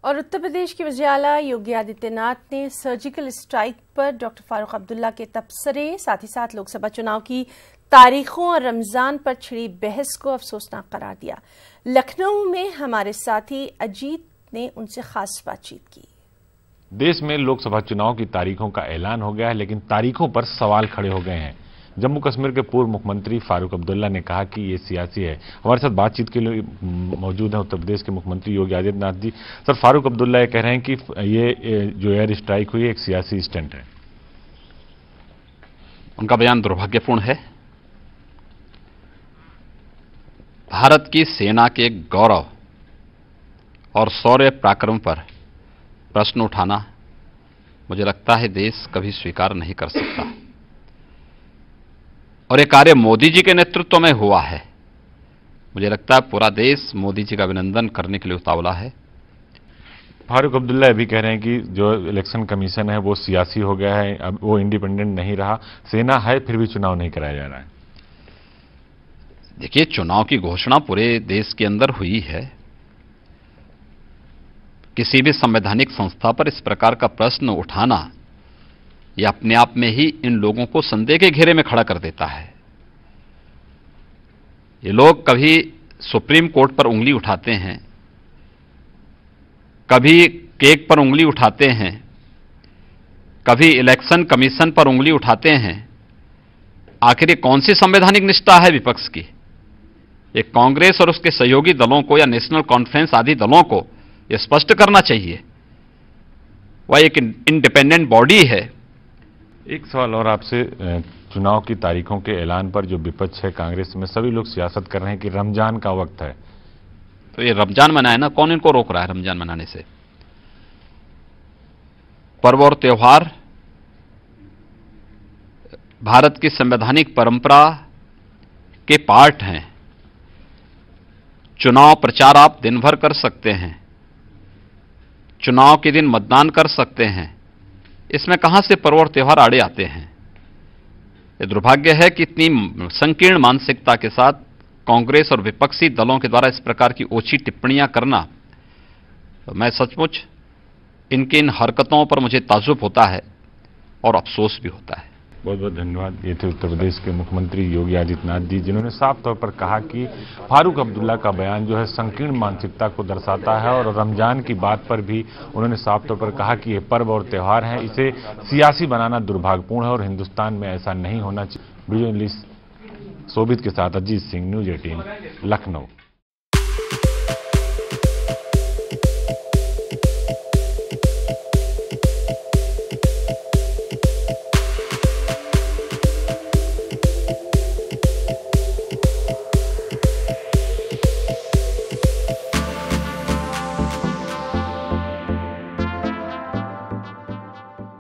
और उत्तर प्रदेश के वज़ीर आला योगी आदित्यनाथ ने सर्जिकल स्ट्राइक पर डॉक्टर फारूक अब्दुल्ला के तबसरे, साथ ही साथ लोकसभा चुनाव की तारीखों और रमजान पर छिड़ी बहस को अफसोसनाक करार दिया। लखनऊ में हमारे साथी अजीत ने उनसे खास बातचीत की। देश में लोकसभा चुनाव की तारीखों का ऐलान हो गया है, लेकिन तारीखों पर सवाल खड़े हो गए हैं। जम्मू कश्मीर के पूर्व मुख्यमंत्री फारूक अब्दुल्ला ने कहा कि ये सियासी है। हमारे साथ बातचीत के लिए मौजूद हैं उत्तर प्रदेश के मुख्यमंत्री योगी आदित्यनाथ जी। सर, फारूक अब्दुल्ला ये कह रहे हैं कि ये जो एयर स्ट्राइक हुई एक सियासी स्टंट है। उनका बयान दुर्भाग्यपूर्ण है। भारत की सेना के गौरव और शौर्य पराक्रम पर प्रश्न उठाना मुझे लगता है देश कभी स्वीकार नहीं कर सकता, और ये कार्य मोदी जी के नेतृत्व में हुआ है। मुझे लगता है पूरा देश मोदी जी का अभिनंदन करने के लिए उतावला है। फारूक अब्दुल्ला भी कह रहे हैं कि जो इलेक्शन कमीशन है वो सियासी हो गया है, अब वो इंडिपेंडेंट नहीं रहा, सेना है फिर भी चुनाव नहीं कराया जा रहा है। देखिए, चुनाव की घोषणा पूरे देश के अंदर हुई है। किसी भी संवैधानिक संस्था पर इस प्रकार का प्रश्न उठाना यह अपने आप में ही इन लोगों को संदेह के घेरे में खड़ा कर देता है। ये लोग कभी सुप्रीम कोर्ट पर उंगली उठाते हैं, कभी केक पर उंगली उठाते हैं, कभी इलेक्शन कमीशन पर उंगली उठाते हैं। आखिर ये कौन सी संवैधानिक निष्ठा है विपक्ष की? ये कांग्रेस और उसके सहयोगी दलों को या नेशनल कॉन्फ्रेंस आदि दलों को यह स्पष्ट करना चाहिए। वह एक इंडिपेंडेंट बॉडी है। एक सवाल और आपसे, चुनाव की तारीखों के ऐलान पर जो विपक्ष है कांग्रेस में, सभी लोग सियासत कर रहे हैं कि रमजान का वक्त है। तो ये रमजान मनाए ना, कौन इनको रोक रहा है रमजान मनाने से? पर्व और त्योहार भारत की संवैधानिक परंपरा के पार्ट हैं। चुनाव प्रचार आप दिन भर कर सकते हैं, चुनाव के दिन मतदान कर सकते हैं, इसमें कहां से पर्व और त्योहार आड़े आते हैं? यह दुर्भाग्य है कि इतनी संकीर्ण मानसिकता के साथ कांग्रेस और विपक्षी दलों के द्वारा इस प्रकार की ओछी टिप्पणियां करना, तो मैं सचमुच इनकी इन हरकतों पर मुझे ताज्जुब होता है और अफसोस भी होता है। बहुत बहुत धन्यवाद। ये थे उत्तर प्रदेश के मुख्यमंत्री योगी आदित्यनाथ जी, जिन्होंने साफ तौर पर कहा कि फारूक अब्दुल्ला का बयान जो है संकीर्ण मानसिकता को दर्शाता है, और रमजान की बात पर भी उन्होंने साफ तौर पर कहा कि ये पर्व और त्यौहार हैं, इसे सियासी बनाना दुर्भाग्यपूर्ण है और हिंदुस्तान में ऐसा नहीं होना चाहिए। वीडियो जर्नलिस्ट शोभित के साथ अजीत सिंह, न्यूज़ 18, लखनऊ।